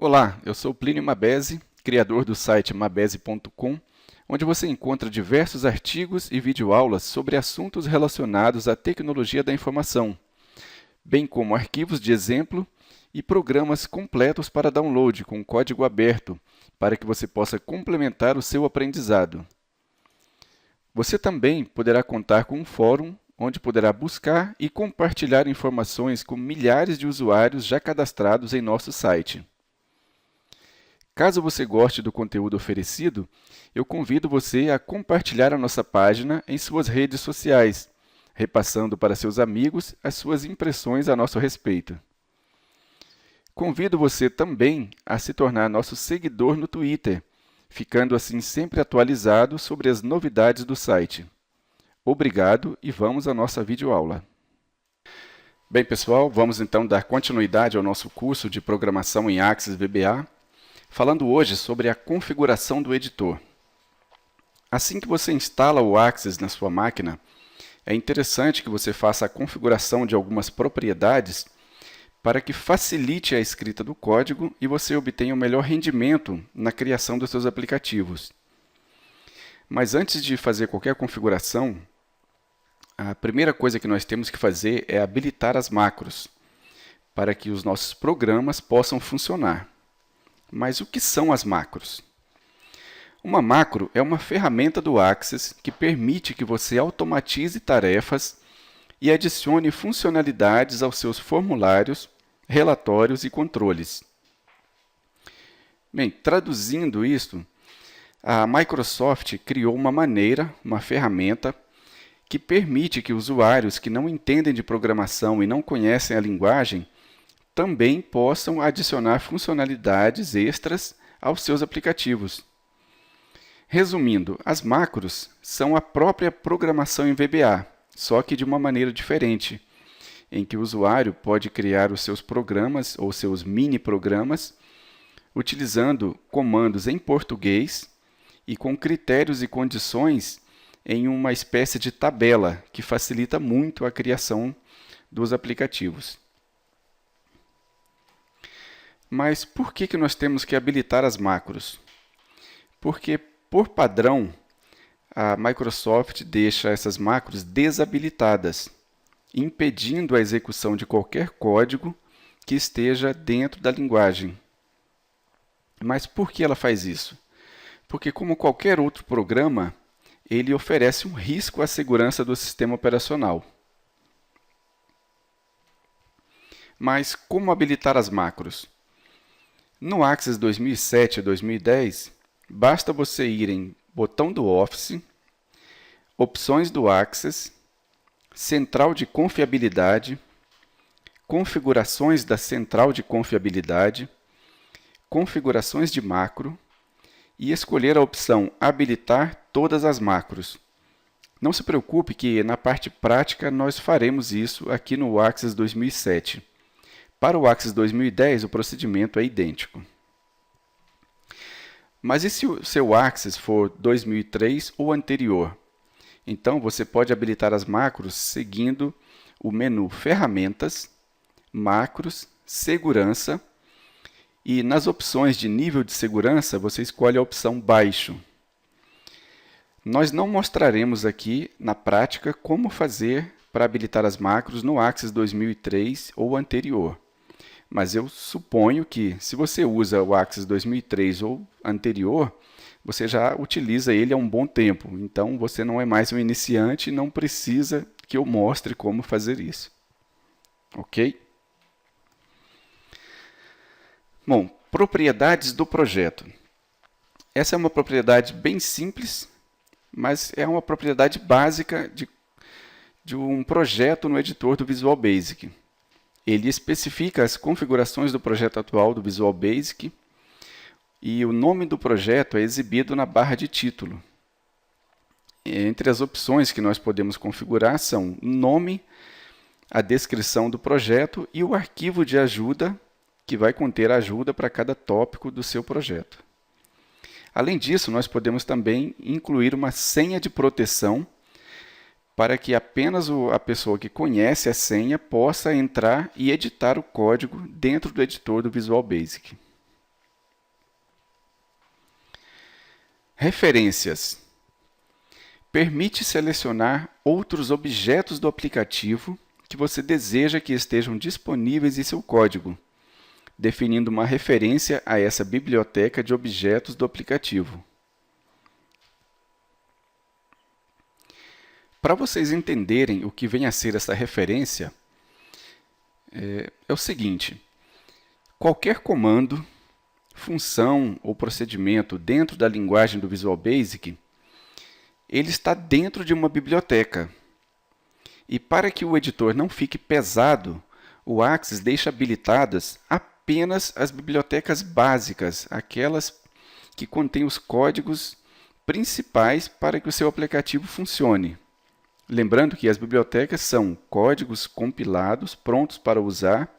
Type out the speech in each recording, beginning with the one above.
Olá, eu sou Plínio Mabesi, criador do site mabesi.com, onde você encontra diversos artigos e videoaulas sobre assuntos relacionados à tecnologia da informação, bem como arquivos de exemplo e programas completos para download com código aberto, para que você possa complementar o seu aprendizado. Você também poderá contar com um fórum onde poderá buscar e compartilhar informações com milhares de usuários já cadastrados em nosso site. Caso você goste do conteúdo oferecido, eu convido você a compartilhar a nossa página em suas redes sociais, repassando para seus amigos as suas impressões a nosso respeito. Convido você também a se tornar nosso seguidor no Twitter, ficando assim sempre atualizado sobre as novidades do site. Obrigado e vamos à nossa videoaula. Bem, pessoal, vamos então dar continuidade ao nosso curso de programação em Axis VBA, falando hoje sobre a configuração do editor. Assim que você instala o Axis na sua máquina, é interessante que você faça a configuração de algumas propriedades para que facilite a escrita do código e você obtenha o melhor rendimento na criação dos seus aplicativos. Mas antes de fazer qualquer configuração, a primeira coisa que nós temos que fazer é habilitar as macros, para que os nossos programas possam funcionar. Mas o que são as macros? Uma macro é uma ferramenta do Axis que permite que você automatize tarefas e adicione funcionalidades aos seus formulários, relatórios e controles. Bem, traduzindo isso, a Microsoft criou uma ferramenta que permite que usuários que não entendem de programação e não conhecem a linguagem também possam adicionar funcionalidades extras aos seus aplicativos. Resumindo, as macros são a própria programação em VBA, só que de uma maneira diferente, em que o usuário pode criar os seus programas ou seus mini-programas utilizando comandos em português e com critérios e condições em uma espécie de tabela que facilita muito a criação dos aplicativos. Mas por que nós temos que habilitar as macros? Porque, por padrão, a Microsoft deixa essas macros desabilitadas, impedindo a execução de qualquer código que esteja dentro da linguagem. Mas por que ela faz isso? Porque, como qualquer outro programa, ele oferece um risco à segurança do sistema operacional. Mas como habilitar as macros? No Axis 2007 a 2010, basta você ir em botão do Office, opções do Axis, central de confiabilidade, configurações da central de confiabilidade, configurações de macro e escolher a opção habilitar todas as macros. Não se preocupe que na parte prática nós faremos isso aqui no Axis 2007. Para o Axis 2010, o procedimento é idêntico. Mas e se o seu Axis for 2003 ou anterior? Então, você pode habilitar as macros seguindo o menu Ferramentas, Macros, Segurança, e nas opções de nível de segurança, você escolhe a opção Baixo. Nós não mostraremos aqui, na prática, como fazer para habilitar as macros no Axis 2003 ou anterior. Mas eu suponho que, se você usa o Axis 2003 ou anterior, você já utiliza ele há um bom tempo. Então, você não é mais um iniciante e não precisa que eu mostre como fazer isso. Ok? Bom, propriedades do projeto. Essa é uma propriedade bem simples, mas é uma propriedade básica de um projeto no editor do Visual Basic. Ele especifica as configurações do projeto atual do Visual Basic e o nome do projeto é exibido na barra de título. Entre as opções que nós podemos configurar são o nome, a descrição do projeto e o arquivo de ajuda, que vai conter ajuda para cada tópico do seu projeto. Além disso, nós podemos também incluir uma senha de proteção para que apenas a pessoa que conhece a senha possa entrar e editar o código dentro do editor do Visual Basic. Referências. Permite selecionar outros objetos do aplicativo que você deseja que estejam disponíveis em seu código, definindo uma referência a essa biblioteca de objetos do aplicativo. Para vocês entenderem o que vem a ser essa referência, é o seguinte: qualquer comando, função ou procedimento dentro da linguagem do Visual Basic, ele está dentro de uma biblioteca. E para que o editor não fique pesado, o Axis deixa habilitadas apenas as bibliotecas básicas, aquelas que contêm os códigos principais para que o seu aplicativo funcione. Lembrando que as bibliotecas são códigos compilados, prontos para usar,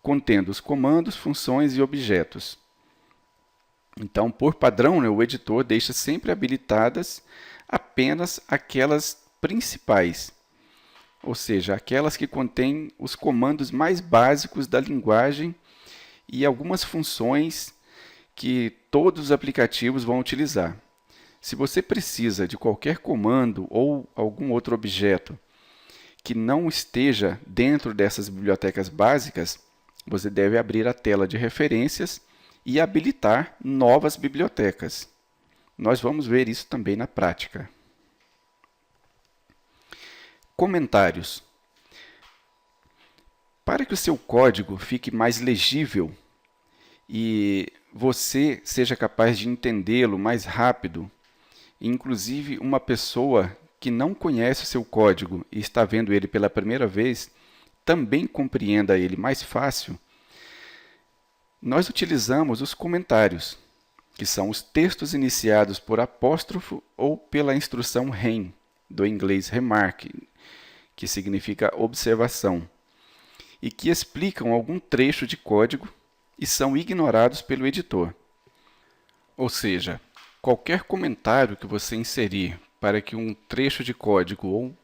contendo os comandos, funções e objetos. Então, por padrão, o editor deixa sempre habilitadas apenas aquelas principais, ou seja, aquelas que contêm os comandos mais básicos da linguagem e algumas funções que todos os aplicativos vão utilizar. Se você precisa de qualquer comando ou algum outro objeto que não esteja dentro dessas bibliotecas básicas, você deve abrir a tela de referências e habilitar novas bibliotecas. Nós vamos ver isso também na prática. Comentários. Para que o seu código fique mais legível e você seja capaz de entendê-lo mais rápido, inclusive uma pessoa que não conhece o seu código e está vendo ele pela primeira vez, também compreenda ele mais fácil, nós utilizamos os comentários, que são os textos iniciados por apóstrofo ou pela instrução REM, do inglês remark, que significa observação, e que explicam algum trecho de código e são ignorados pelo editor. Ou seja, qualquer comentário que você inserir para que um trecho de código ou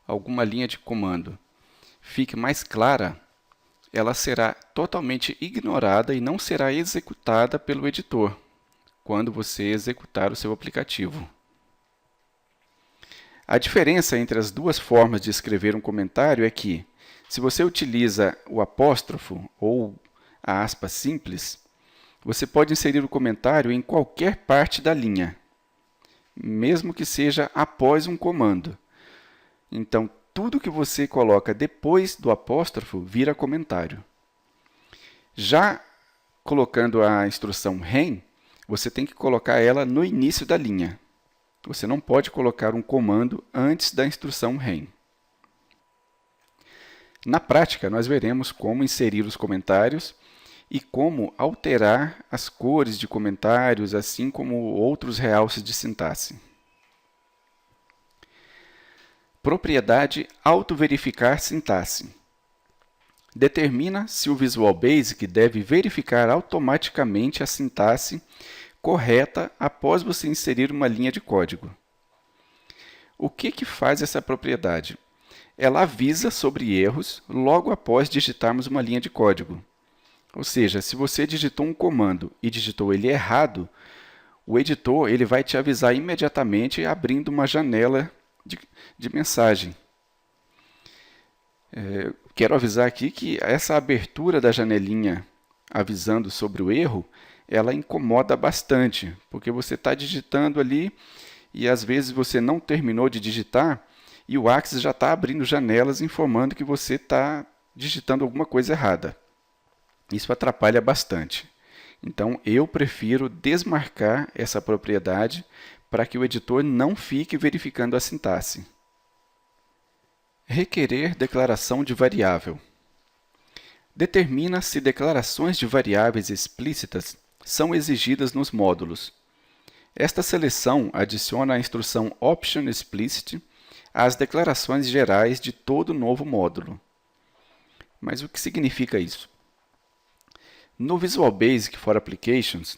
alguma linha de comando fique mais clara, ela será totalmente ignorada e não será executada pelo editor quando você executar o seu aplicativo. A diferença entre as duas formas de escrever um comentário é que, se você utiliza o apóstrofo ou a aspa simples, você pode inserir o comentário em qualquer parte da linha, mesmo que seja após um comando. Então, tudo que você coloca depois do apóstrofo vira comentário. Já colocando a instrução REM, você tem que colocar ela no início da linha. Você não pode colocar um comando antes da instrução REM. Na prática, nós veremos como inserir os comentários e como alterar as cores de comentários, assim como outros realces de sintaxe. Propriedade autoverificar sintaxe. Determina se o Visual Basic deve verificar automaticamente a sintaxe correta após você inserir uma linha de código. O que faz essa propriedade? Ela avisa sobre erros logo após digitarmos uma linha de código. Ou seja, se você digitou um comando e digitou ele errado, o editor ele vai te avisar imediatamente abrindo uma janela de mensagem. Quero avisar aqui que essa abertura da janelinha avisando sobre o erro, ela incomoda bastante, porque você está digitando ali e às vezes você não terminou de digitar e o Axis já está abrindo janelas informando que você está digitando alguma coisa errada. Isso atrapalha bastante. Então, eu prefiro desmarcar essa propriedade para que o editor não fique verificando a sintaxe. Requerer declaração de variável. Determina se declarações de variáveis explícitas são exigidas nos módulos. Esta seleção adiciona a instrução Option Explicit às declarações gerais de todo novo módulo. Mas o que significa isso? No Visual Basic for Applications,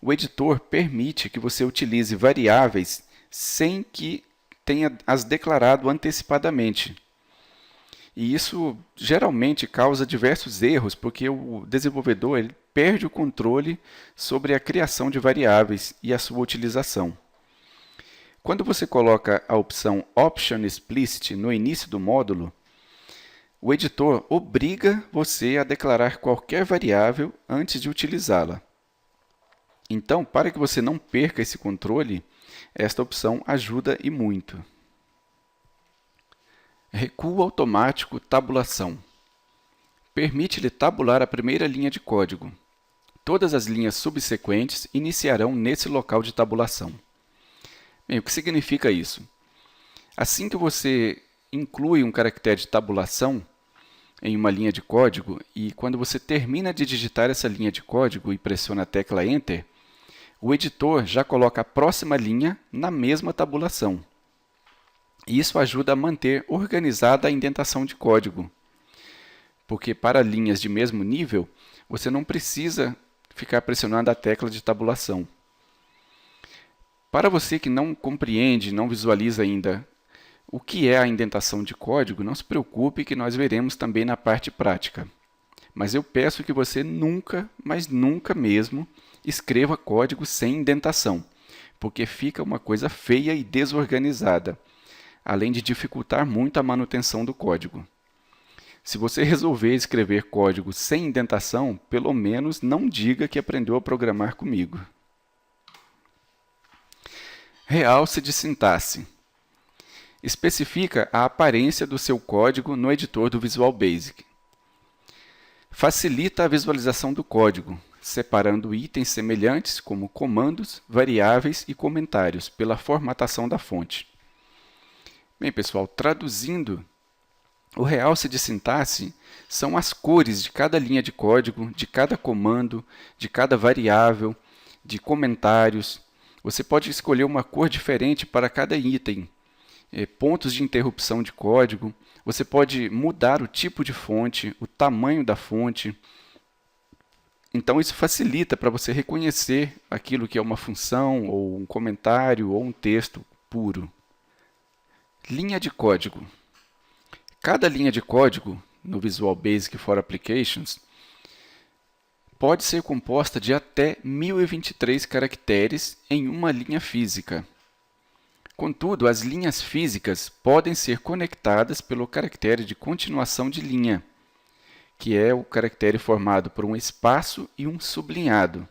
o editor permite que você utilize variáveis sem que tenha as declarado antecipadamente. E isso geralmente causa diversos erros, porque o desenvolvedor ele perde o controle sobre a criação de variáveis e a sua utilização. Quando você coloca a opção Option Explicit no início do módulo, o editor obriga você a declarar qualquer variável antes de utilizá-la. Então, para que você não perca esse controle, esta opção ajuda e muito. Recuo automático tabulação. Permite-lhe tabular a primeira linha de código. Todas as linhas subsequentes iniciarão nesse local de tabulação. Bem, o que significa isso? Assim que você inclui um caractere de tabulação em uma linha de código e quando você termina de digitar essa linha de código e pressiona a tecla Enter, o editor já coloca a próxima linha na mesma tabulação. Isso ajuda a manter organizada a indentação de código, porque para linhas de mesmo nível, você não precisa ficar pressionando a tecla de tabulação. Para você que não compreende, não visualiza ainda o que é a indentação de código, não se preocupe que nós veremos também na parte prática. Mas eu peço que você nunca, mas nunca mesmo, escreva código sem indentação, porque fica uma coisa feia e desorganizada, além de dificultar muito a manutenção do código. Se você resolver escrever código sem indentação, pelo menos não diga que aprendeu a programar comigo. Realce de sintaxe. Especifica a aparência do seu código no editor do Visual Basic. Facilita a visualização do código, separando itens semelhantes como comandos, variáveis e comentários pela formatação da fonte. Bem, pessoal, traduzindo, o realce de sintaxe são as cores de cada linha de código, de cada comando, de cada variável, de comentários. Você pode escolher uma cor diferente para cada item, pontos de interrupção de código. Você pode mudar o tipo de fonte, o tamanho da fonte. Então, isso facilita para você reconhecer aquilo que é uma função, ou um comentário, ou um texto puro. Linha de código. Cada linha de código no Visual Basic for Applications pode ser composta de até 1023 caracteres em uma linha física. Contudo, as linhas físicas podem ser conectadas pelo caractere de continuação de linha, que é o caractere formado por um espaço e um sublinhado.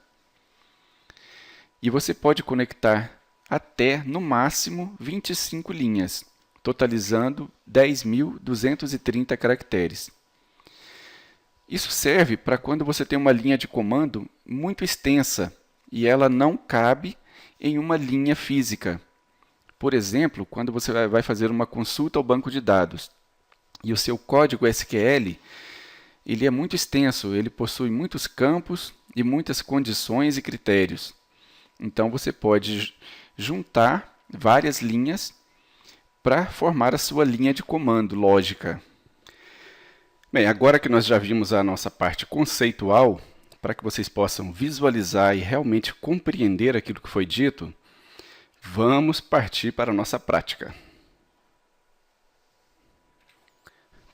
E você pode conectar até, no máximo, 25 linhas, totalizando 10.230 caracteres. Isso serve para quando você tem uma linha de comando muito extensa e ela não cabe em uma linha física. Por exemplo, quando você vai fazer uma consulta ao banco de dados e o seu código SQL ele é muito extenso, ele possui muitos campos e muitas condições e critérios. Então você pode juntar várias linhas para formar a sua linha de comando lógica. Bem, agora que nós já vimos a nossa parte conceitual, para que vocês possam visualizar e realmente compreender aquilo que foi dito, vamos partir para a nossa prática.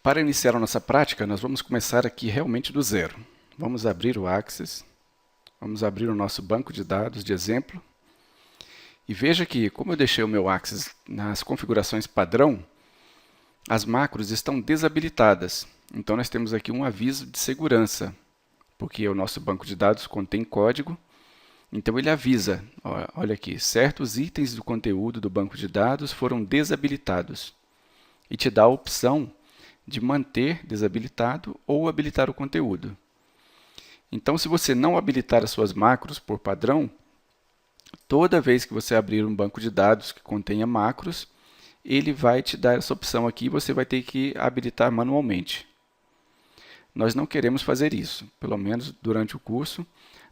Para iniciar a nossa prática, nós vamos começar aqui realmente do zero. Vamos abrir o Access, vamos abrir o nosso banco de dados de exemplo. E veja que, como eu deixei o meu Access nas configurações padrão, as macros estão desabilitadas. Então, nós temos aqui um aviso de segurança, porque o nosso banco de dados contém código. Então, ele avisa, olha aqui, certos itens do conteúdo do banco de dados foram desabilitados. E te dá a opção de manter desabilitado ou habilitar o conteúdo. Então, se você não habilitar as suas macros por padrão, toda vez que você abrir um banco de dados que contenha macros, ele vai te dar essa opção aqui e você vai ter que habilitar manualmente. Nós não queremos fazer isso, pelo menos durante o curso,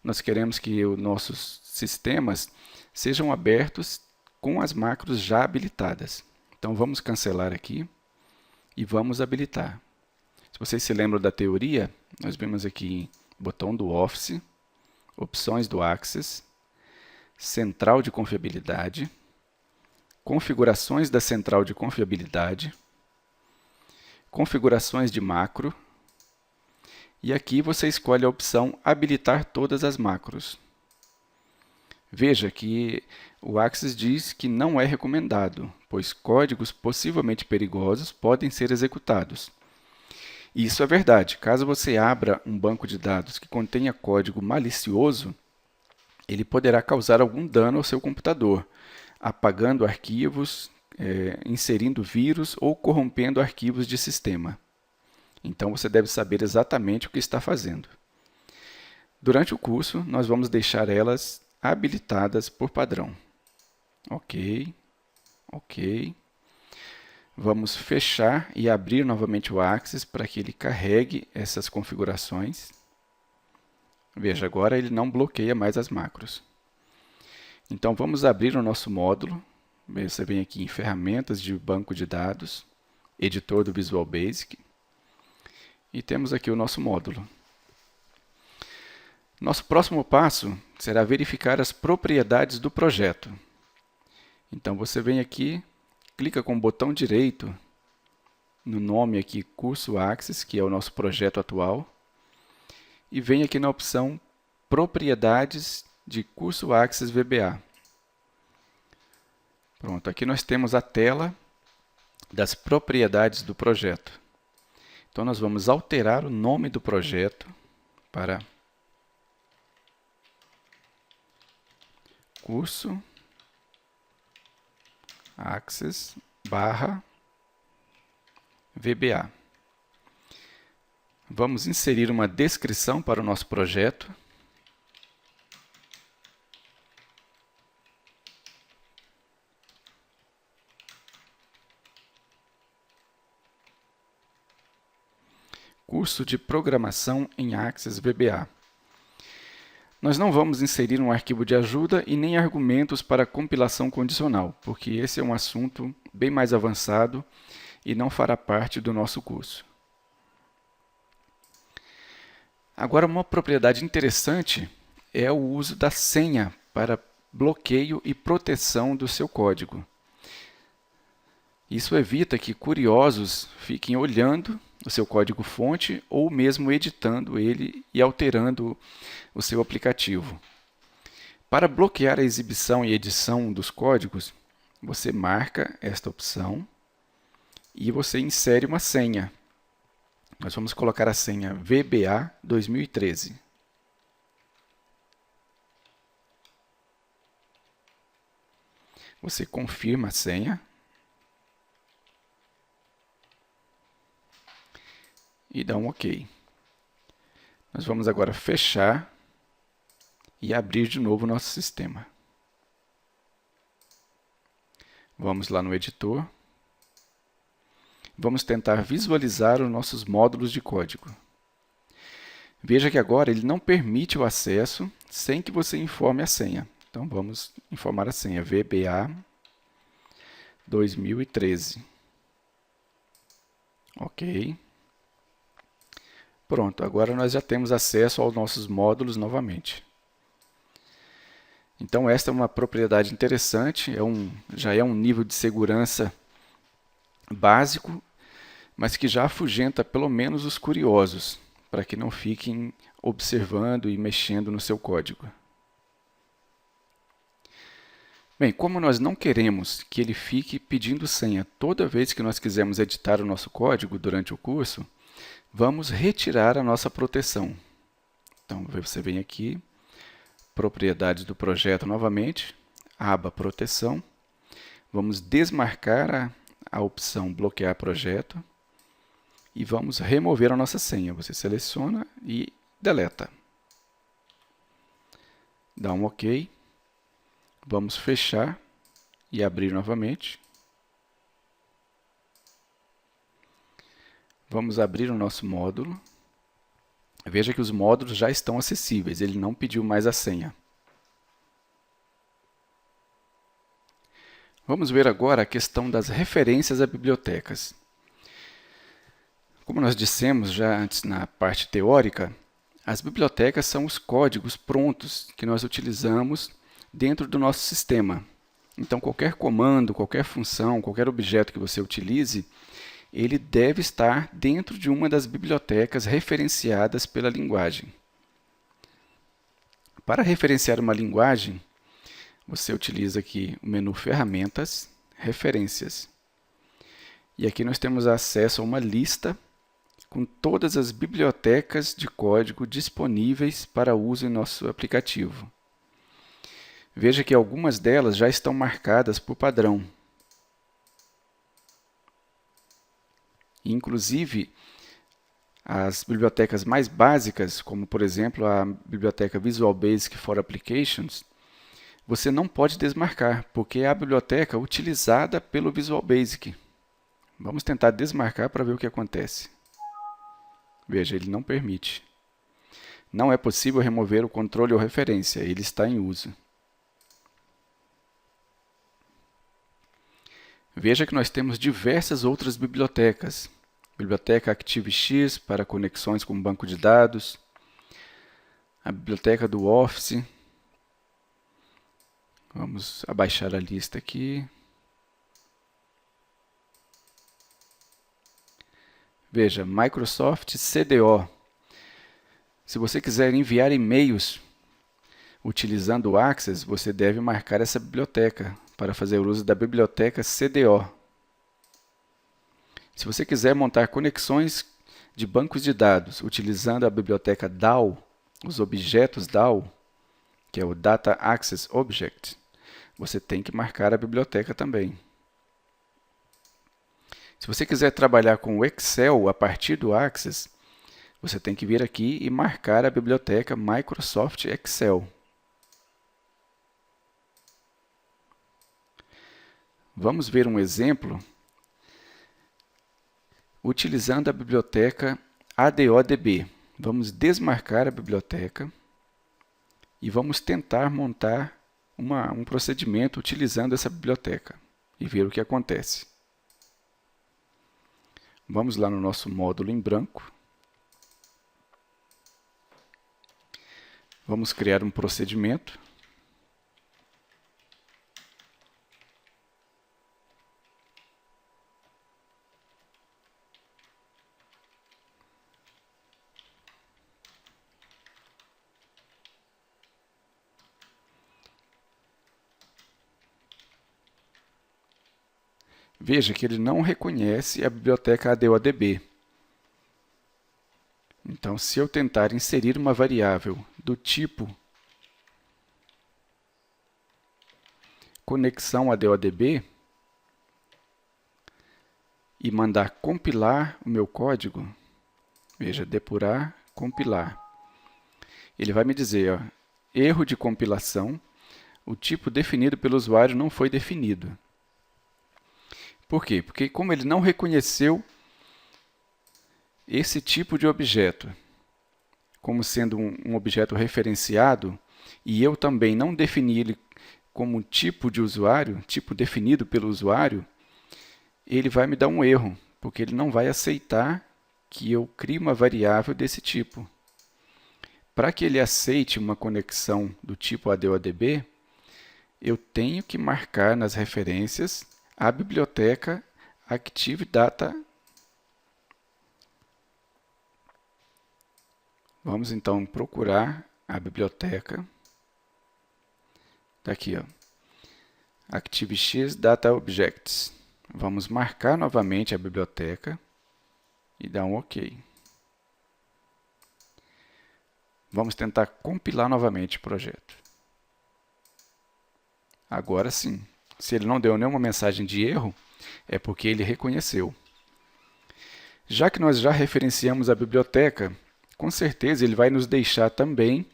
nós queremos que os nossos sistemas sejam abertos com as macros já habilitadas. Então vamos cancelar aqui e vamos habilitar. Se vocês se lembram da teoria, nós vemos aqui botão do Office, opções do Access, central de confiabilidade, configurações da central de confiabilidade, configurações de macro, e aqui você escolhe a opção habilitar todas as macros. Veja que o Axis diz que não é recomendado, pois códigos possivelmente perigosos podem ser executados. E isso é verdade. Caso você abra um banco de dados que contenha código malicioso, ele poderá causar algum dano ao seu computador, apagando arquivos, inserindo vírus ou corrompendo arquivos de sistema. Então você deve saber exatamente o que está fazendo. Durante o curso, nós vamos deixar elas habilitadas por padrão. Ok. Vamos fechar e abrir novamente o Axis para que ele carregue essas configurações. Veja, agora ele não bloqueia mais as macros. Então vamos abrir o nosso módulo. Você vem aqui em Ferramentas de Banco de Dados, Editor do Visual Basic. E temos aqui o nosso módulo. Nosso próximo passo será verificar as propriedades do projeto. Então você vem aqui, clica com o botão direito no nome aqui Curso Axis, que é o nosso projeto atual, e vem aqui na opção Propriedades de Curso Axis VBA. Pronto, aqui nós temos a tela das propriedades do projeto. Então nós vamos alterar o nome do projeto para Curso Axis /VBA. Vamos inserir uma descrição para o nosso projeto. Curso de Programação em Axis VBA. Nós não vamos inserir um arquivo de ajuda e nem argumentos para compilação condicional, porque esse é um assunto bem mais avançado e não fará parte do nosso curso. Agora, uma propriedade interessante é o uso da senha para bloqueio e proteção do seu código. Isso evita que curiosos fiquem olhando o seu código-fonte ou mesmo editando ele e alterando o seu aplicativo. Para bloquear a exibição e edição dos códigos, você marca esta opção e você insere uma senha. Nós vamos colocar a senha VBA 2013. Você confirma a senha. E dá um OK. Nós vamos agora fechar e abrir de novo o nosso sistema. Vamos lá no editor. Vamos tentar visualizar os nossos módulos de código. Veja que agora ele não permite o acesso sem que você informe a senha. Então vamos informar a senha VBA 2013. OK. Pronto, agora nós já temos acesso aos nossos módulos novamente. Então esta é uma propriedade interessante, já é um nível de segurança básico, mas que já afugenta pelo menos os curiosos, para que não fiquem observando e mexendo no seu código. Bem, como nós não queremos que ele fique pedindo senha toda vez que nós quisermos editar o nosso código durante o curso, vamos retirar a nossa proteção. Então, você vem aqui, Propriedades do projeto novamente, aba Proteção. Vamos desmarcar a opção Bloquear projeto e vamos remover a nossa senha. Você seleciona e deleta. Dá um OK. Vamos fechar e abrir novamente. Vamos abrir o nosso módulo. Veja que os módulos já estão acessíveis, ele não pediu mais a senha. Vamos ver agora a questão das referências a bibliotecas. Como nós dissemos já antes na parte teórica, as bibliotecas são os códigos prontos que nós utilizamos dentro do nosso sistema. Então, qualquer comando, qualquer função, qualquer objeto que você utilize, ele deve estar dentro de uma das bibliotecas referenciadas pela linguagem. Para referenciar uma linguagem, você utiliza aqui o menu Ferramentas, Referências. E aqui nós temos acesso a uma lista com todas as bibliotecas de código disponíveis para uso em nosso aplicativo. Veja que algumas delas já estão marcadas por padrão. Inclusive, as bibliotecas mais básicas, como por exemplo a biblioteca Visual Basic for Applications, você não pode desmarcar, porque é a biblioteca utilizada pelo Visual Basic. Vamos tentar desmarcar para ver o que acontece. Veja, ele não permite. Não é possível remover o controle ou referência, ele está em uso. Veja que nós temos diversas outras bibliotecas. Biblioteca ActiveX para conexões com banco de dados. A biblioteca do Office. Vamos abaixar a lista aqui. Veja, Microsoft CDO. Se você quiser enviar e-mails utilizando o Access, você deve marcar essa biblioteca para fazer uso da biblioteca CDO. Se você quiser montar conexões de bancos de dados utilizando a biblioteca DAO, os objetos DAO, que é o Data Access Object, você tem que marcar a biblioteca também. Se você quiser trabalhar com o Excel a partir do Access, você tem que vir aqui e marcar a biblioteca Microsoft Excel. Vamos ver um exemplo utilizando a biblioteca ADODB. Vamos desmarcar a biblioteca e vamos tentar montar um procedimento utilizando essa biblioteca e ver o que acontece. Vamos lá no nosso módulo em branco. Vamos criar um procedimento. Veja que ele não reconhece a biblioteca ADODB. Então, se eu tentar inserir uma variável do tipo conexão ADODB e mandar compilar o meu código, veja, depurar, compilar. Ele vai me dizer, ó, erro de compilação, o tipo definido pelo usuário não foi definido. Por quê? Porque como ele não reconheceu esse tipo de objeto como sendo um objeto referenciado, e eu também não defini ele como tipo de usuário, tipo definido pelo usuário, ele vai me dar um erro, porque ele não vai aceitar que eu crie uma variável desse tipo. Para que ele aceite uma conexão do tipo ADODB, eu tenho que marcar nas referências a biblioteca Active Data. Vamos então procurar a biblioteca. Está aqui, ó, ActiveX Data Objects. Vamos marcar novamente a biblioteca e dar um OK. Vamos tentar compilar novamente o projeto. Agora sim, se ele não deu nenhuma mensagem de erro, é porque ele reconheceu. Já que nós já referenciamos a biblioteca, com certeza ele vai nos deixar também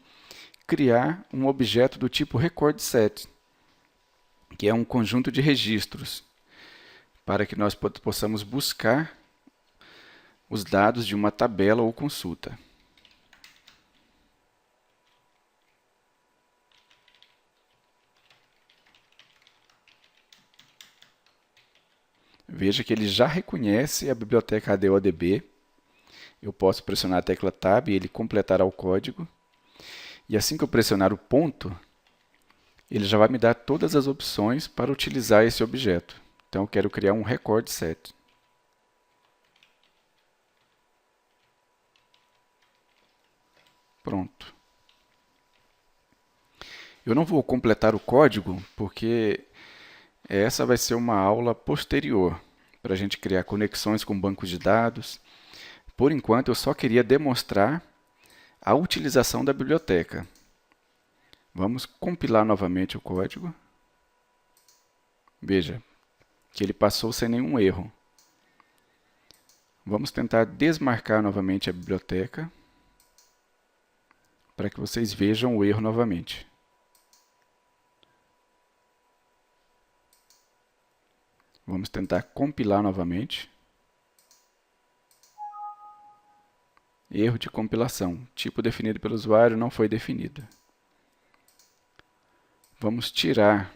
criar um objeto do tipo recordSet, que é um conjunto de registros, para que nós possamos buscar os dados de uma tabela ou consulta. Veja que ele já reconhece a biblioteca ADODB. Eu posso pressionar a tecla Tab e ele completará o código. E assim que eu pressionar o ponto, ele já vai me dar todas as opções para utilizar esse objeto. Então eu quero criar um recordSet. Pronto. Eu não vou completar o código porque essa vai ser uma aula posterior para a gente criar conexões com bancos de dados. Por enquanto, eu só queria demonstrar a utilização da biblioteca. Vamos compilar novamente o código. Veja que ele passou sem nenhum erro. Vamos tentar desmarcar novamente a biblioteca para que vocês vejam o erro novamente. Vamos tentar compilar novamente. Erro de compilação. Tipo definido pelo usuário não foi definido. Vamos tirar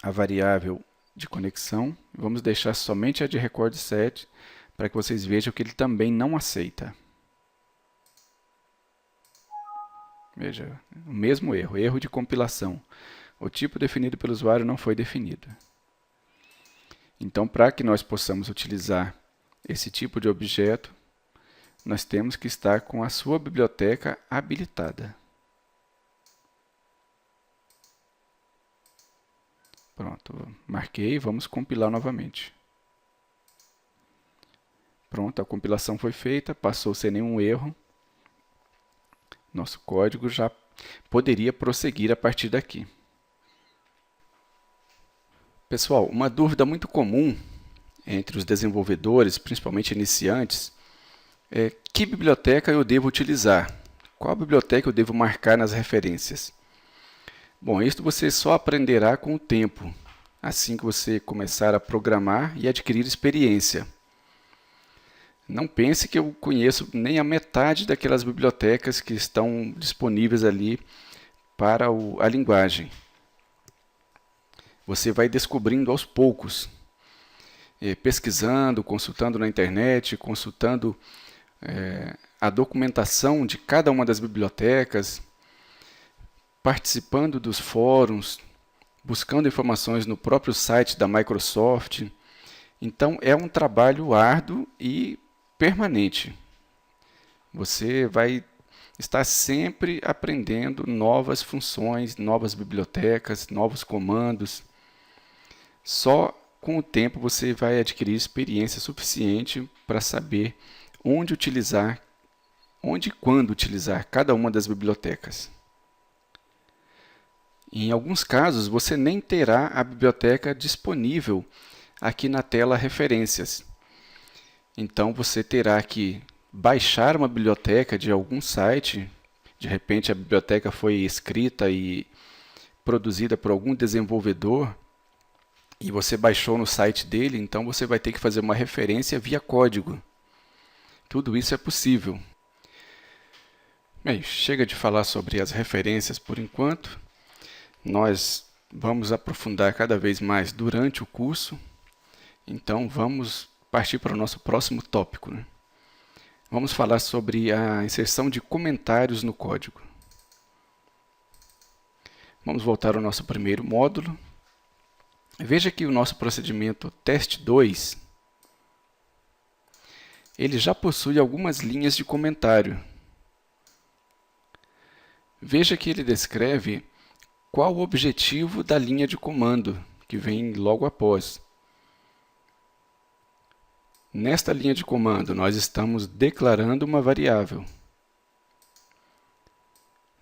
a variável de conexão. Vamos deixar somente a de record set para que vocês vejam que ele também não aceita. Veja, o mesmo erro, erro de compilação. O tipo definido pelo usuário não foi definido. Então, para que nós possamos utilizar esse tipo de objeto, nós temos que estar com a sua biblioteca habilitada. Pronto, marquei, vamos compilar novamente. Pronto, a compilação foi feita, passou sem nenhum erro. Nosso código já poderia prosseguir a partir daqui. Pessoal, uma dúvida muito comum entre os desenvolvedores, principalmente iniciantes, é que biblioteca eu devo utilizar? Qual biblioteca eu devo marcar nas referências? Bom, isso você só aprenderá com o tempo, assim que você começar a programar e adquirir experiência. Não pense que eu conheço nem a metade daquelas bibliotecas que estão disponíveis ali para a linguagem. Você vai descobrindo aos poucos, pesquisando, consultando na internet, consultando a documentação de cada uma das bibliotecas, participando dos fóruns, buscando informações no próprio site da Microsoft. Então, é um trabalho árduo e permanente. Você vai estar sempre aprendendo novas funções, novas bibliotecas, novos comandos. Só com o tempo você vai adquirir experiência suficiente para saber onde utilizar, onde e quando utilizar cada uma das bibliotecas. Em alguns casos, você nem terá a biblioteca disponível aqui na tela Referências. Então, você terá que baixar uma biblioteca de algum site. De repente, a biblioteca foi escrita e produzida por algum desenvolvedor e você baixou no site dele, então você vai ter que fazer uma referência via código. Tudo isso é possível. Bem, chega de falar sobre as referências por enquanto. Nós vamos aprofundar cada vez mais durante o curso. Então, vamos partir para o nosso próximo tópico, né? Vamos falar sobre a inserção de comentários no código. Vamos voltar ao nosso primeiro módulo. Veja que o nosso procedimento teste 2, ele já possui algumas linhas de comentário. Veja que ele descreve qual o objetivo da linha de comando que vem logo após. Nesta linha de comando, nós estamos declarando uma variável.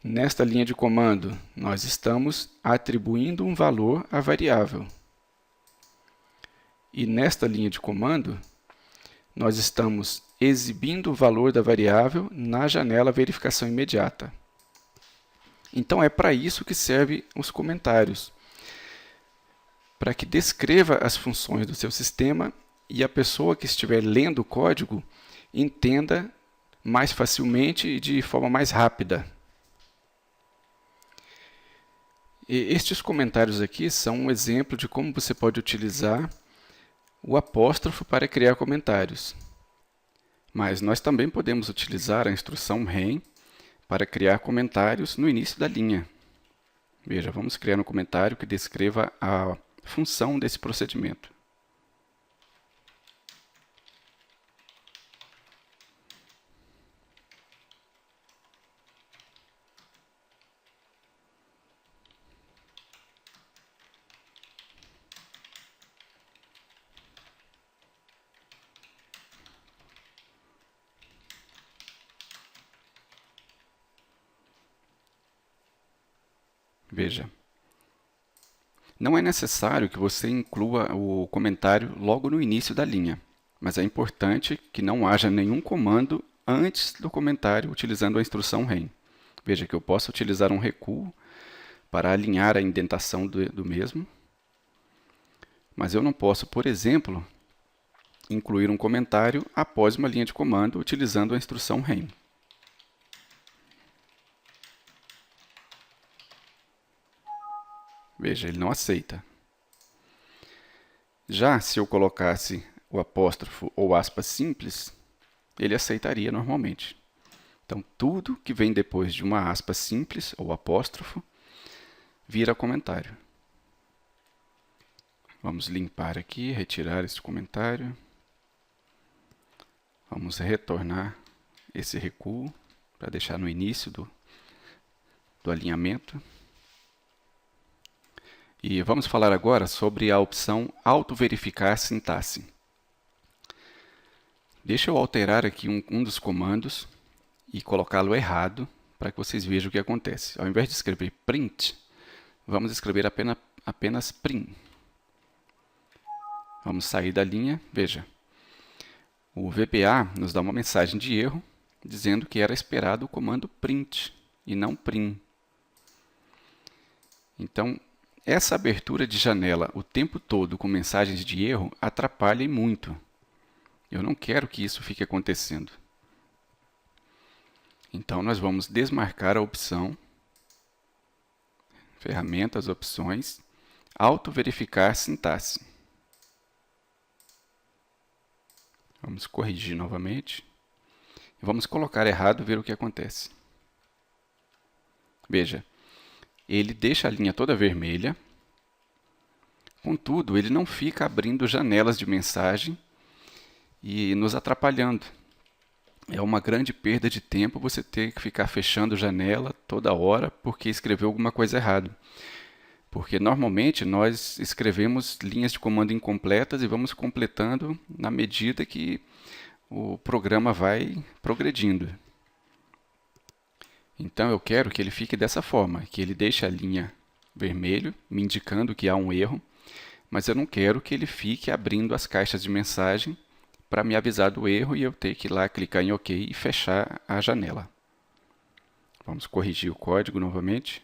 Nesta linha de comando, nós estamos atribuindo um valor à variável. E nesta linha de comando, nós estamos exibindo o valor da variável na janela verificação imediata. Então, é para isso que servem os comentários, para que descreva as funções do seu sistema e a pessoa que estiver lendo o código entenda mais facilmente e de forma mais rápida. E estes comentários aqui são um exemplo de como você pode utilizar o apóstrofo para criar comentários. Mas nós também podemos utilizar a instrução REM para criar comentários no início da linha. Veja, vamos criar um comentário que descreva a função desse procedimento. Veja, não é necessário que você inclua o comentário logo no início da linha, mas é importante que não haja nenhum comando antes do comentário utilizando a instrução REM. Veja que eu posso utilizar um recuo para alinhar a indentação do mesmo, mas eu não posso, por exemplo, incluir um comentário após uma linha de comando utilizando a instrução REM. Veja, ele não aceita. Já se eu colocasse o apóstrofo ou aspas simples, ele aceitaria normalmente. Então, tudo que vem depois de uma aspa simples ou apóstrofo vira comentário. Vamos limpar aqui, retirar esse comentário. Vamos retornar esse recuo para deixar no início do alinhamento. E vamos falar agora sobre a opção auto-verificar sintaxe. Deixa eu alterar aqui um dos comandos e colocá-lo errado para que vocês vejam o que acontece. Ao invés de escrever print, vamos escrever apenas prim. Vamos sair da linha, veja. O VBA nos dá uma mensagem de erro dizendo que era esperado o comando print e não prim. Então, essa abertura de janela o tempo todo com mensagens de erro atrapalha muito. Eu não quero que isso fique acontecendo. Então, nós vamos desmarcar a opção, ferramentas, opções, auto-verificar sintaxe. Vamos corrigir novamente. Vamos colocar errado e ver o que acontece. Veja, ele deixa a linha toda vermelha. Contudo, ele não fica abrindo janelas de mensagem e nos atrapalhando. É uma grande perda de tempo você ter que ficar fechando janela toda hora porque escreveu alguma coisa errada. Porque normalmente nós escrevemos linhas de comando incompletas e vamos completando na medida que o programa vai progredindo. Então eu quero que ele fique dessa forma, que ele deixe a linha vermelho, me indicando que há um erro, mas eu não quero que ele fique abrindo as caixas de mensagem para me avisar do erro e eu ter que ir lá clicar em OK e fechar a janela. Vamos corrigir o código novamente.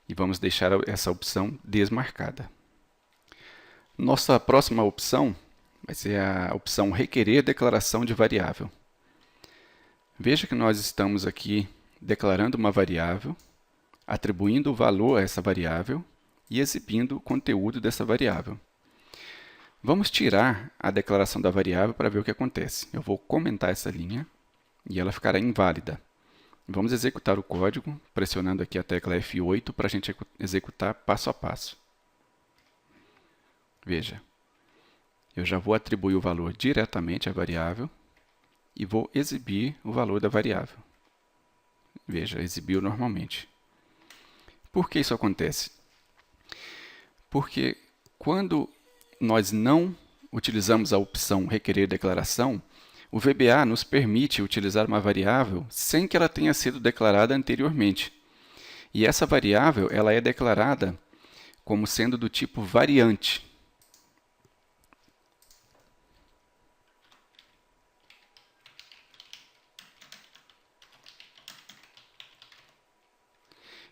E vamos deixar essa opção desmarcada. Nossa próxima opção vai ser a opção requerer declaração de variável. Veja que nós estamos aqui declarando uma variável, atribuindo o valor a essa variável e exibindo o conteúdo dessa variável. Vamos tirar a declaração da variável para ver o que acontece. Eu vou comentar essa linha e ela ficará inválida. Vamos executar o código, pressionando aqui a tecla F8 para a gente executar passo a passo. Veja, eu já vou atribuir o valor diretamente à variável e vou exibir o valor da variável. Veja, exibiu normalmente. Por que isso acontece? Porque quando nós não utilizamos a opção requerer declaração, o VBA nos permite utilizar uma variável sem que ela tenha sido declarada anteriormente. E essa variável ela é declarada como sendo do tipo variante.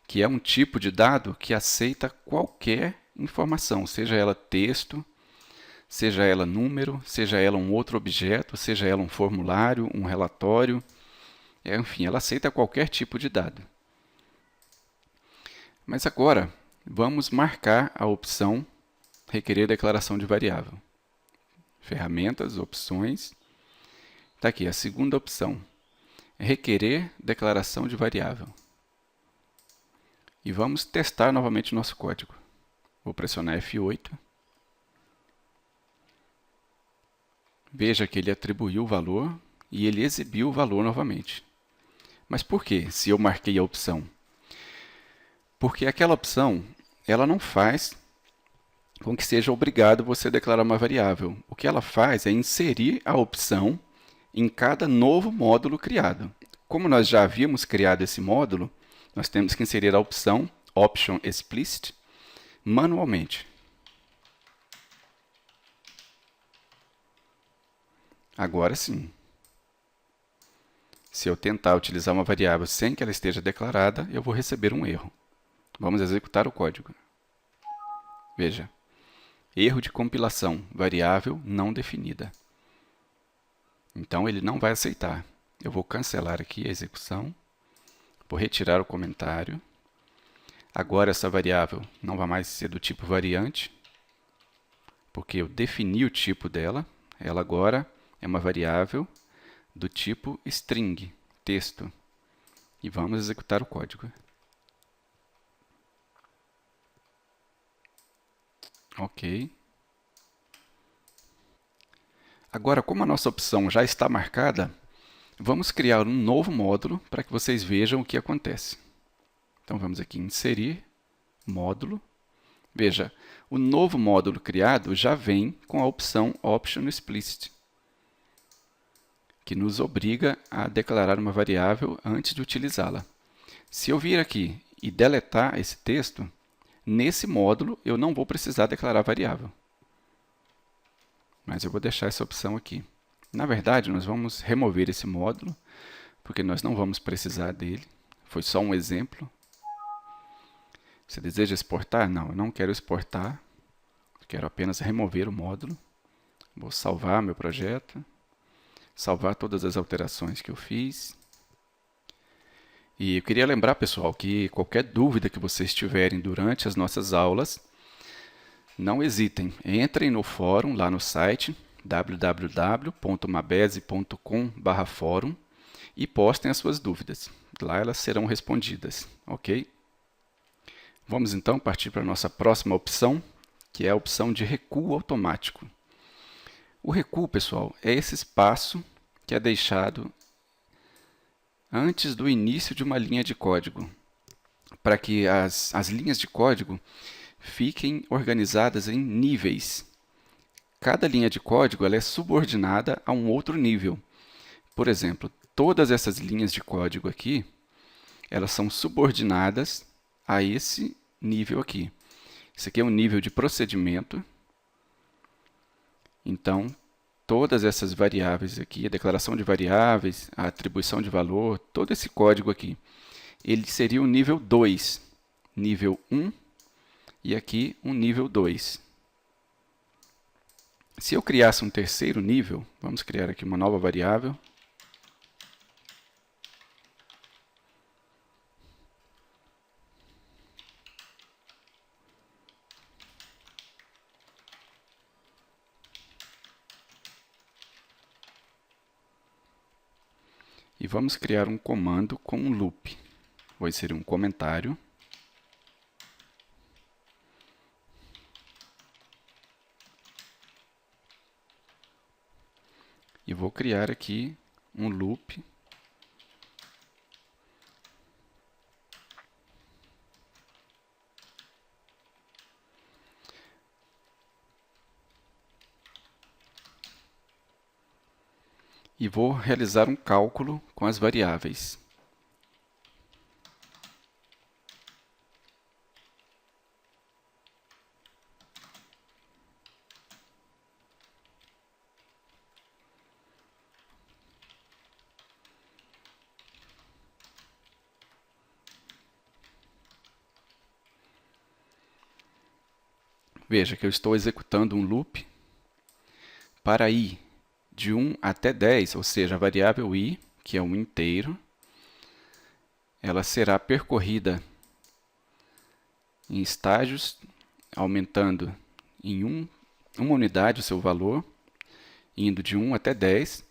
Que é um tipo de dado que aceita qualquer informação, seja ela texto, seja ela número, seja ela um outro objeto, seja ela um formulário, um relatório, enfim, ela aceita qualquer tipo de dado. Mas agora, vamos marcar a opção requerer declaração de variável. Ferramentas, opções. Está aqui a segunda opção, requerer declaração de variável. E vamos testar novamente o nosso código. Vou pressionar F8. Veja que ele atribuiu o valor e ele exibiu o valor novamente. Mas por que, se eu marquei a opção? Porque aquela opção ela não faz com que seja obrigado você declarar uma variável. O que ela faz é inserir a opção em cada novo módulo criado. Como nós já havíamos criado esse módulo, nós temos que inserir a opção option explicit manualmente. Agora sim, se eu tentar utilizar uma variável sem que ela esteja declarada, eu vou receber um erro. Vamos executar o código. Veja, erro de compilação, variável não definida. Então ele não vai aceitar. Eu vou cancelar aqui a execução, vou retirar o comentário. Agora essa variável não vai mais ser do tipo variante, porque eu defini o tipo dela. Ela agora é uma variável do tipo string, texto. E vamos executar o código. Ok. Agora, como a nossa opção já está marcada, vamos criar um novo módulo para que vocês vejam o que acontece. Então vamos aqui em inserir, módulo. Veja, o novo módulo criado já vem com a opção Option Explicit, que nos obriga a declarar uma variável antes de utilizá-la. Se eu vir aqui e deletar esse texto, nesse módulo eu não vou precisar declarar variável. Mas eu vou deixar essa opção aqui. Na verdade, nós vamos remover esse módulo, porque nós não vamos precisar dele. Foi só um exemplo. Você deseja exportar? Não, eu não quero exportar. Quero apenas remover o módulo. Vou salvar meu projeto. Salvar todas as alterações que eu fiz. E eu queria lembrar, pessoal, que qualquer dúvida que vocês tiverem durante as nossas aulas, não hesitem. Entrem no fórum lá no site www.mabese.com/fórum e postem as suas dúvidas. Lá elas serão respondidas, ok? Vamos então partir para a nossa próxima opção, que é a opção de recuo automático. O recuo, pessoal, é esse espaço que é deixado antes do início de uma linha de código, para que as linhas de código fiquem organizadas em níveis. Cada linha de código ela é subordinada a um outro nível. Por exemplo, todas essas linhas de código aqui, elas são subordinadas a esse nível aqui. Esse aqui é um nível de procedimento. Então, todas essas variáveis aqui, a declaração de variáveis, a atribuição de valor, todo esse código aqui, ele seria o nível 2, nível 1 e aqui um nível 2. Se eu criasse um terceiro nível, vamos criar aqui uma nova variável. E vamos criar um comando com um loop. Vou inserir um comentário. E vou criar aqui um loop e vou realizar um cálculo com as variáveis. Veja que eu estou executando um loop para i de 1 até 10, ou seja, a variável i, que é um inteiro, ela será percorrida em estágios, aumentando em uma unidade o seu valor, indo de 1 até 10,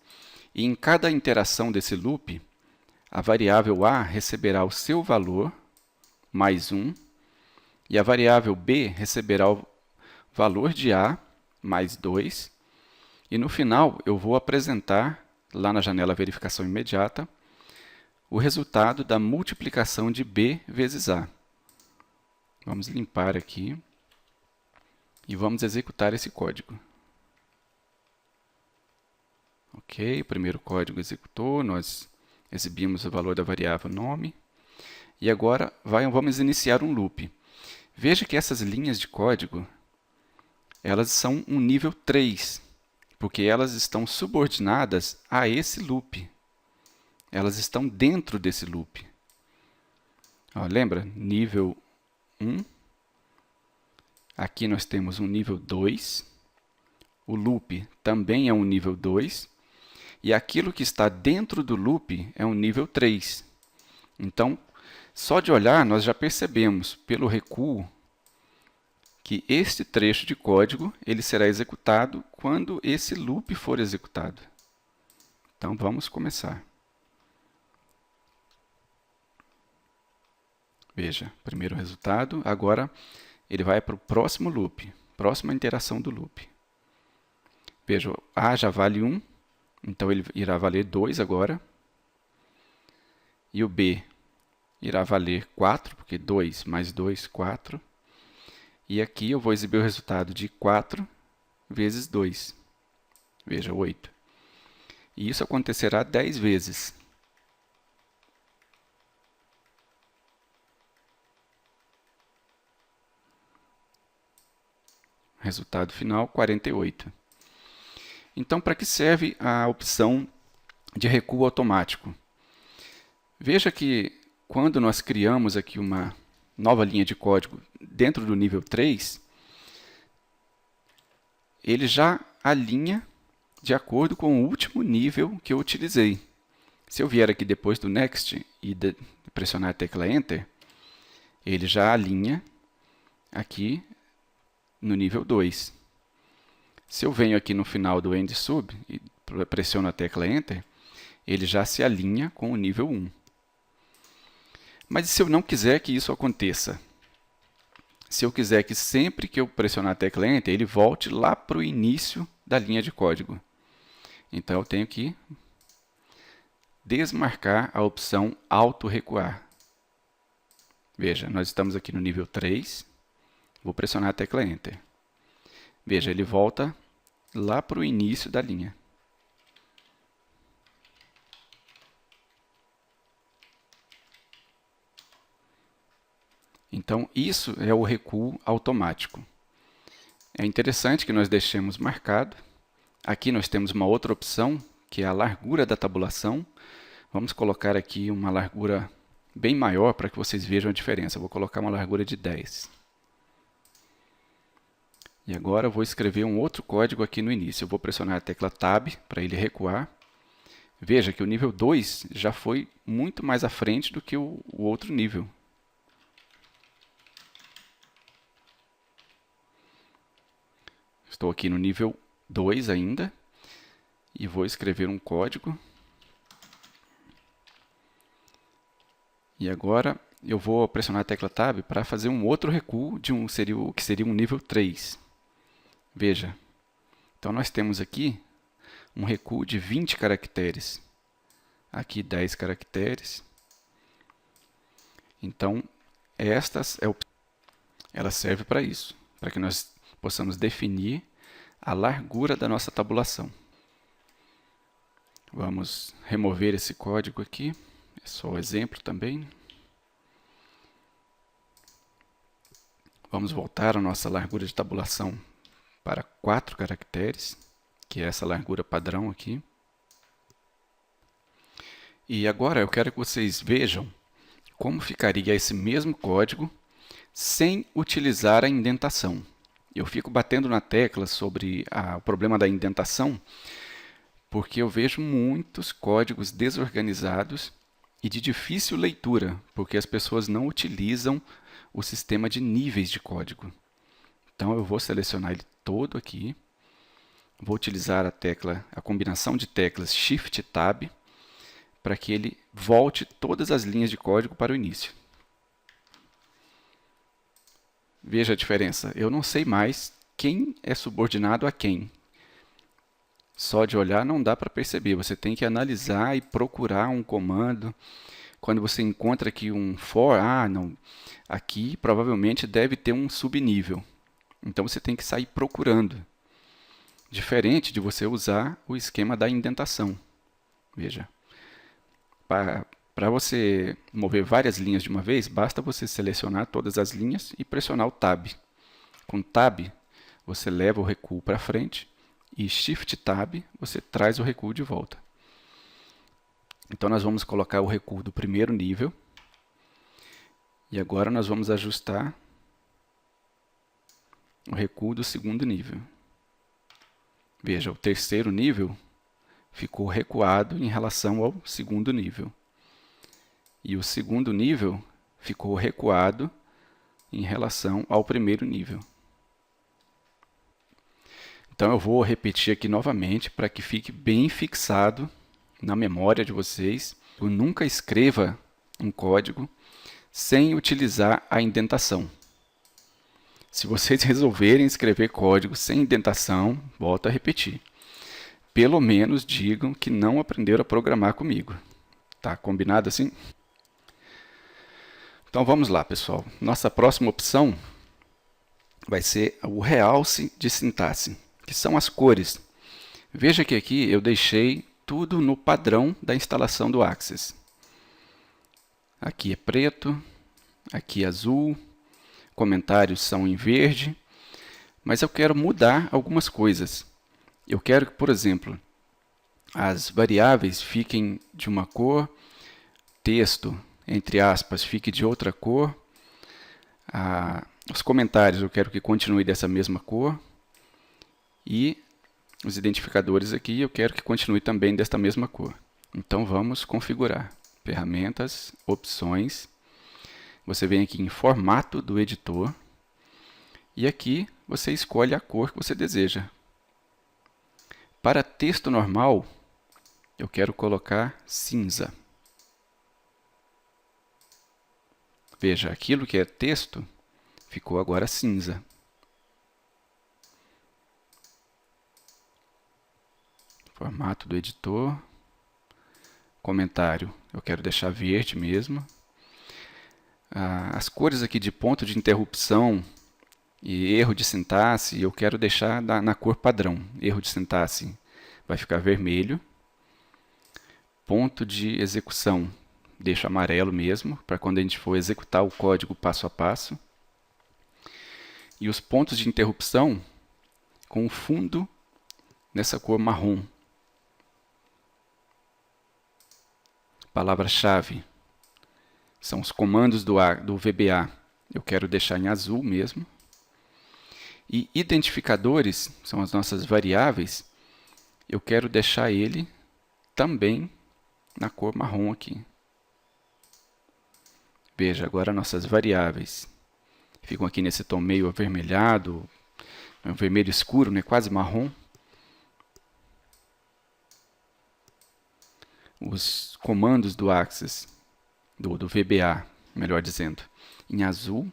e em cada interação desse loop, a variável a receberá o seu valor, mais 1, e a variável b receberá o valor de a, mais 2, e no final eu vou apresentar, lá na janela verificação imediata, o resultado da multiplicação de b vezes a. Vamos limpar aqui e vamos executar esse código. Ok, o primeiro código executou, nós exibimos o valor da variável nome. E agora vamos iniciar um loop. Veja que essas linhas de código, elas são um nível 3, porque elas estão subordinadas a esse loop. Elas estão dentro desse loop. Ó, lembra? Nível 1. Aqui nós temos um nível 2. O loop também é um nível 2. E aquilo que está dentro do loop é um nível 3. Então, só de olhar, nós já percebemos, pelo recuo, que este trecho de código ele será executado quando esse loop for executado. Então, vamos começar. Veja, primeiro resultado. Agora, ele vai para o próximo loop, próxima interação do loop. Veja, A já vale 1, então ele irá valer 2 agora. E o B irá valer 4, porque 2 mais 2, 4. E aqui eu vou exibir o resultado de 4 vezes 2. Veja, 8. E isso acontecerá 10 vezes. Resultado final, 48. Então, para que serve a opção de recuo automático? Veja que quando nós criamos aqui uma nova linha de código dentro do nível 3, ele já alinha de acordo com o último nível que eu utilizei. Se eu vier aqui depois do Next e pressionar a tecla Enter, ele já alinha aqui no nível 2. Se eu venho aqui no final do EndSub e pressiono a tecla Enter, ele já se alinha com o nível 1. Mas e se eu não quiser que isso aconteça? Se eu quiser que sempre que eu pressionar a tecla Enter, ele volte lá para o início da linha de código. Então, eu tenho que desmarcar a opção Auto Recuar. Veja, nós estamos aqui no nível 3. Vou pressionar a tecla Enter. Veja, ele volta lá para o início da linha. Então, isso é o recuo automático. É interessante que nós deixemos marcado. Aqui nós temos uma outra opção, que é a largura da tabulação. Vamos colocar aqui uma largura bem maior para que vocês vejam a diferença. Eu vou colocar uma largura de 10. E agora eu vou escrever um outro código aqui no início. Eu vou pressionar a tecla Tab para ele recuar. Veja que o nível 2 já foi muito mais à frente do que o outro nível. Estou aqui no nível 2 ainda e vou escrever um código. E agora eu vou pressionar a tecla Tab para fazer um outro recuo de que seria um nível 3. Veja, então nós temos aqui um recuo de 20 caracteres. Aqui 10 caracteres. Então, ela serve para isso, para que nós possamos definir a largura da nossa tabulação. Vamos remover esse código aqui, é só um exemplo também. Vamos voltar a nossa largura de tabulação para 4 caracteres, que é essa largura padrão aqui. E agora eu quero que vocês vejam como ficaria esse mesmo código sem utilizar a indentação. Eu fico batendo na tecla sobre o problema da indentação, porque eu vejo muitos códigos desorganizados e de difícil leitura, porque as pessoas não utilizam o sistema de níveis de código. Então, eu vou selecionar ele todo aqui, vou utilizar a combinação de teclas Shift Tab, para que ele volte todas as linhas de código para o início. Veja a diferença. Eu não sei mais quem é subordinado a quem. Só de olhar não dá para perceber. Você tem que analisar e procurar um comando. Quando você encontra aqui um for, não, aqui provavelmente deve ter um subnível. Então você tem que sair procurando. Diferente de você usar o esquema da indentação. Veja. Para você mover várias linhas de uma vez, basta você selecionar todas as linhas e pressionar o Tab. Com Tab, você leva o recuo para frente e Shift Tab, você traz o recuo de volta. Então, nós vamos colocar o recuo do primeiro nível. E agora nós vamos ajustar o recuo do segundo nível. Veja, o terceiro nível ficou recuado em relação ao segundo nível. E o segundo nível ficou recuado em relação ao primeiro nível. Então eu vou repetir aqui novamente para que fique bem fixado na memória de vocês. Eu nunca escreva um código sem utilizar a indentação. Se vocês resolverem escrever código sem indentação, volto a repetir. Pelo menos digam que não aprenderam a programar comigo. Tá combinado assim? Então vamos lá, pessoal. Nossa próxima opção vai ser o realce de sintaxe, que são as cores. Veja que aqui eu deixei tudo no padrão da instalação do Access. Aqui é preto, aqui é azul, comentários são em verde, mas eu quero mudar algumas coisas. Eu quero que, por exemplo, as variáveis fiquem de uma cor, texto, entre aspas, fique de outra cor, os comentários eu quero que continue dessa mesma cor, e os identificadores aqui eu quero que continue também desta mesma cor. Então vamos configurar. Ferramentas, opções. Você vem aqui em formato do editor. E aqui você escolhe a cor que você deseja. Para texto normal, eu quero colocar cinza. Veja, aquilo que é texto ficou agora cinza. Formato do editor. Comentário, eu quero deixar verde mesmo. As cores aqui de ponto de interrupção e erro de sintaxe, eu quero deixar na cor padrão. Erro de sintaxe vai ficar vermelho. Ponto de execução, deixo amarelo mesmo, para quando a gente for executar o código passo a passo. E os pontos de interrupção com o fundo nessa cor marrom. Palavra-chave são os comandos do VBA. Eu quero deixar em azul mesmo. E identificadores são as nossas variáveis. Eu quero deixar ele também na cor marrom aqui. Veja, agora nossas variáveis ficam aqui nesse tom meio avermelhado, um vermelho escuro, né? Quase marrom. Os comandos do Access, do VBA, melhor dizendo, em azul,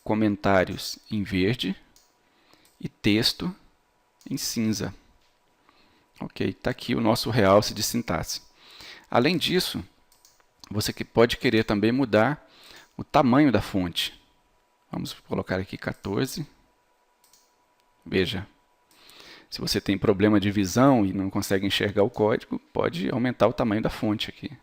comentários em verde e texto em cinza. Ok, está aqui o nosso realce de sintaxe. Além disso, você pode querer também mudar o tamanho da fonte. Vamos colocar aqui 14. Veja. Se você tem problema de visão e não consegue enxergar o código, pode aumentar o tamanho da fonte aqui.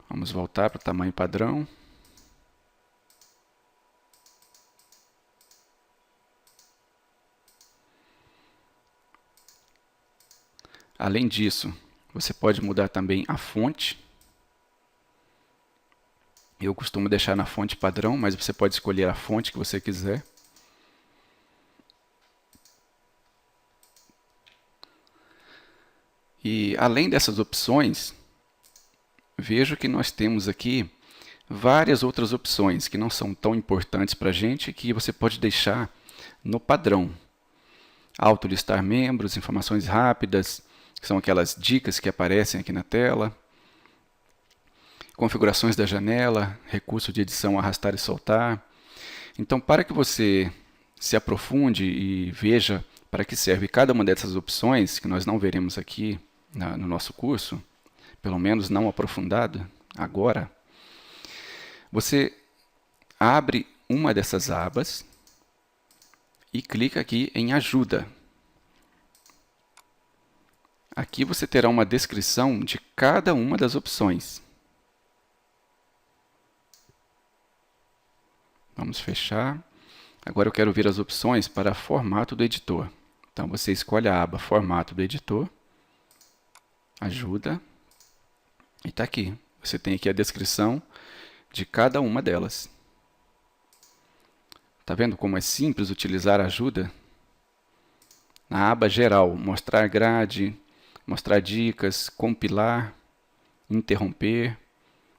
Vamos voltar para o tamanho padrão. Além disso, você pode mudar também a fonte. Eu costumo deixar na fonte padrão, mas você pode escolher a fonte que você quiser. E além dessas opções, vejo que nós temos aqui várias outras opções que não são tão importantes para a gente, que você pode deixar no padrão. Autolistar membros, informações rápidas, que são aquelas dicas que aparecem aqui na tela. Configurações da janela, recurso de edição arrastar e soltar. Então, para que você se aprofunde e veja para que serve cada uma dessas opções, que nós não veremos aqui no nosso curso, pelo menos não aprofundado agora, você abre uma dessas abas e clica aqui em Ajuda. Aqui você terá uma descrição de cada uma das opções. Vamos fechar. Agora eu quero ver as opções para formato do editor. Então você escolhe a aba Formato do editor, Ajuda, e está aqui. Você tem aqui a descrição de cada uma delas. Está vendo como é simples utilizar a ajuda? Na aba Geral, mostrar grade, mostrar dicas, compilar, interromper.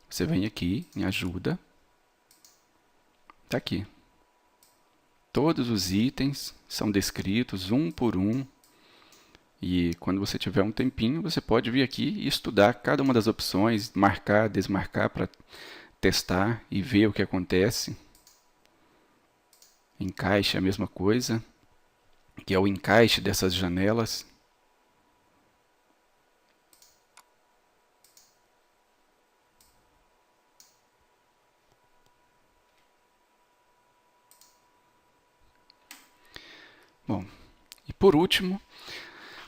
Você vem aqui em Ajuda. Está aqui. Todos os itens são descritos um por um. E quando você tiver um tempinho, você pode vir aqui e estudar cada uma das opções, marcar, desmarcar para testar e ver o que acontece. Encaixe é a mesma coisa, que é o encaixe dessas janelas. Bom, e por último,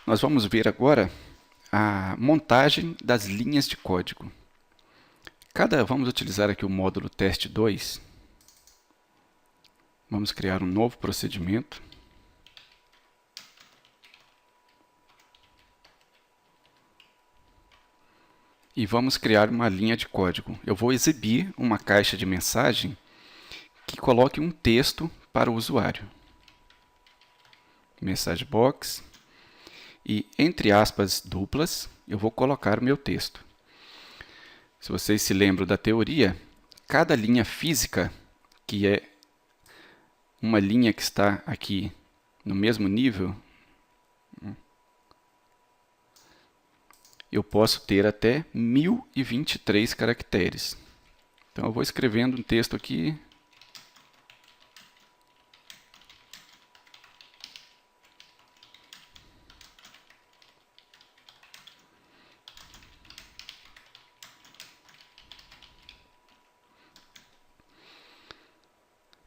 nós vamos ver agora a montagem das linhas de código. Vamos utilizar aqui o módulo teste 2. Vamos criar um novo procedimento. E vamos criar uma linha de código. Eu vou exibir uma caixa de mensagem que coloque um texto para o usuário. Message box. E entre aspas duplas, eu vou colocar o meu texto. Se vocês se lembram da teoria, cada linha física, que é uma linha que está aqui no mesmo nível, eu posso ter até 1023 caracteres. Então eu vou escrevendo um texto aqui.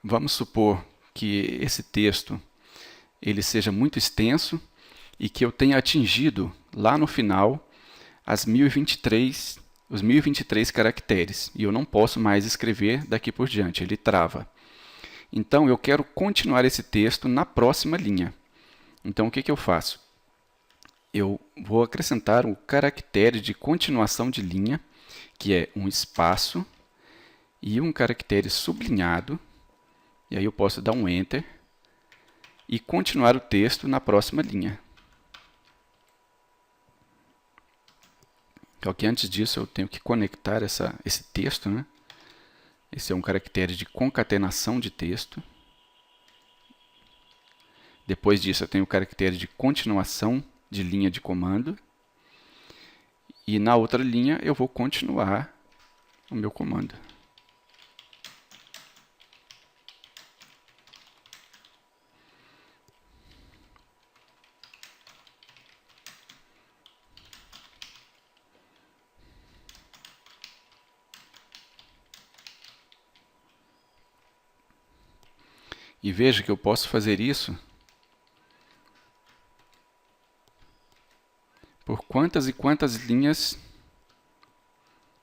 Vamos supor que esse texto ele seja muito extenso e que eu tenha atingido lá no final os 1023 caracteres. E eu não posso mais escrever daqui por diante, ele trava. Então eu quero continuar esse texto na próxima linha. Então o que eu faço? Eu vou acrescentar um caractere de continuação de linha, que é um espaço e um caractere sublinhado. E aí eu posso dar um Enter e continuar o texto na próxima linha. Só que antes disso eu tenho que conectar esse texto, né? Esse é um caractere de concatenação de texto. Depois disso eu tenho o caractere de continuação de linha de comando. E na outra linha eu vou continuar o meu comando. E veja que eu posso fazer isso por quantas e quantas linhas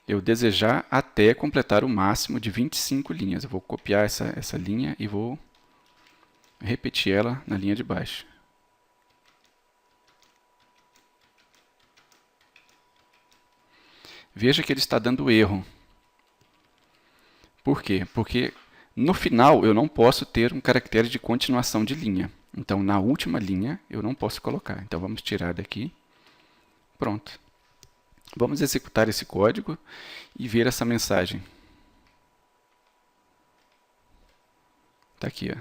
eu desejar até completar o máximo de 25 linhas. Eu vou copiar essa linha e vou repetir ela na linha de baixo. Veja que ele está dando erro. Por quê? Porque no final eu não posso ter um caractere de continuação de linha. Então na última linha eu não posso colocar. Então vamos tirar daqui. Pronto. Vamos executar esse código e ver essa mensagem. Está aqui, ó.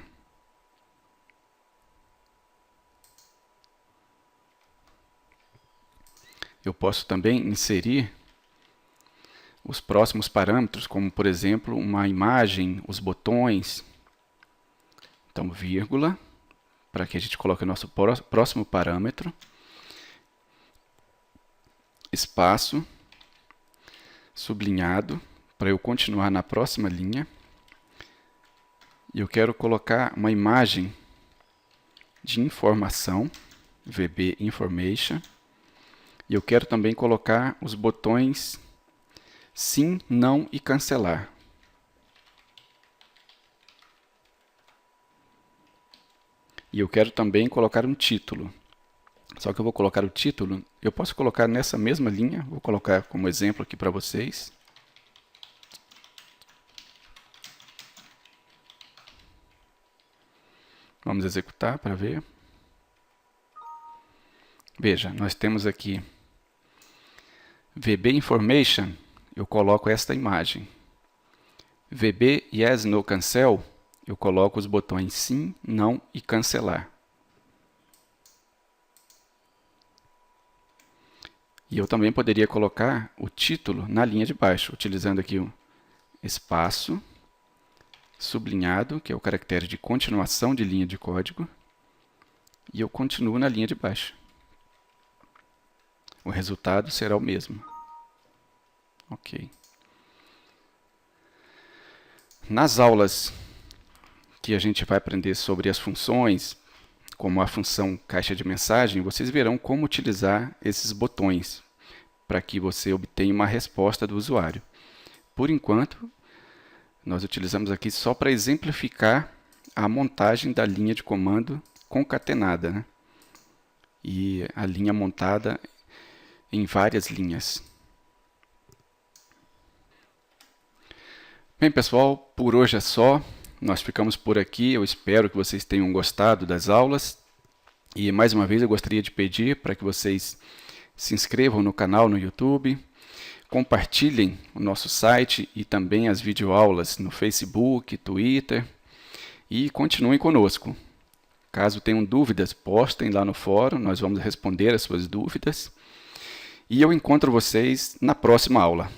Eu posso também inserir os próximos parâmetros, como por exemplo uma imagem, os botões. Então, vírgula, para que a gente coloque o nosso próximo parâmetro. Espaço, sublinhado, para eu continuar na próxima linha. E eu quero colocar uma imagem de informação, VB Information. E eu quero também colocar os botões sim, não e cancelar. E eu quero também colocar um título. Só que eu vou colocar o título, eu posso colocar nessa mesma linha, vou colocar como exemplo aqui para vocês. Vamos executar para ver. Veja, nós temos aqui VB Information, eu coloco esta imagem. VB Yes, No, Cancel, eu coloco os botões sim, não e cancelar. E eu também poderia colocar o título na linha de baixo, utilizando aqui o espaço, sublinhado, que é o caractere de continuação de linha de código, e eu continuo na linha de baixo. O resultado será o mesmo. Ok. Nas aulas que a gente vai aprender sobre as funções, como a função caixa de mensagem, vocês verão como utilizar esses botões para que você obtenha uma resposta do usuário. Por enquanto, nós utilizamos aqui só para exemplificar a montagem da linha de comando concatenada, né? E a linha montada em várias linhas. Bem, pessoal, por hoje é só. Nós ficamos por aqui. Eu espero que vocês tenham gostado das aulas. E mais uma vez eu gostaria de pedir para que vocês se inscrevam no canal no YouTube, compartilhem o nosso site e também as videoaulas no Facebook, Twitter e continuem conosco. Caso tenham dúvidas, postem lá no fórum, nós vamos responder as suas dúvidas. E eu encontro vocês na próxima aula.